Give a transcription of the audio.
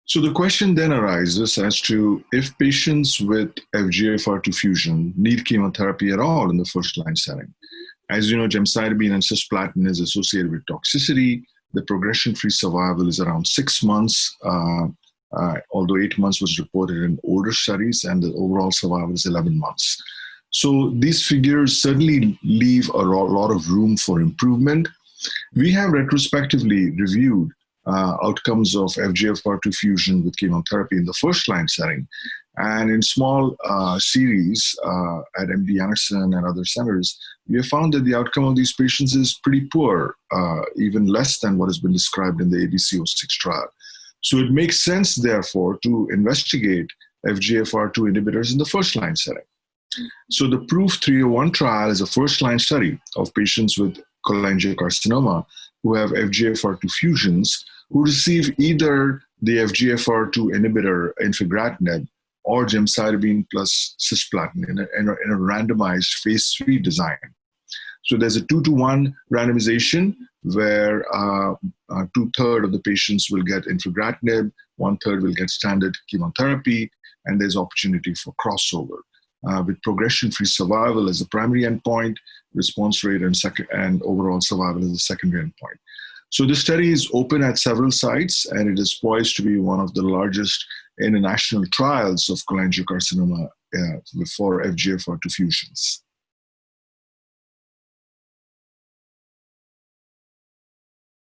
So the question then arises as to if patients with FGFR2 fusion need chemotherapy at all in the first-line setting. As you know, gemcitabine and cisplatin is associated with toxicity. The progression-free survival is around 6 months, although 8 months was reported in older studies, and the overall survival is 11 months. So these figures certainly leave a lot of room for improvement. We have retrospectively reviewed outcomes of FGFR2 fusion with chemotherapy in the first-line setting. And in small series at MD Anderson and other centers, we have found that the outcome of these patients is pretty poor, even less than what has been described in the ABC06 trial. So it makes sense, therefore, to investigate FGFR2 inhibitors in the first-line setting. So the PROOF 301 trial is a first-line study of patients with cholangiocarcinoma who have FGFR2 fusions who receive either the FGFR2 inhibitor Infigratinib or gemcitabine plus cisplatin in a randomized phase 3 design. So there's a 2-to-1 randomization where 2/3 of the patients will get Infigratinib, 1/3 will get standard chemotherapy, and there's opportunity for crossover. With progression-free survival as the primary endpoint, response rate and overall survival as the secondary endpoint. So the study is open at several sites, and it is poised to be one of the largest international trials of cholangiocarcinoma for FGFR2 fusions.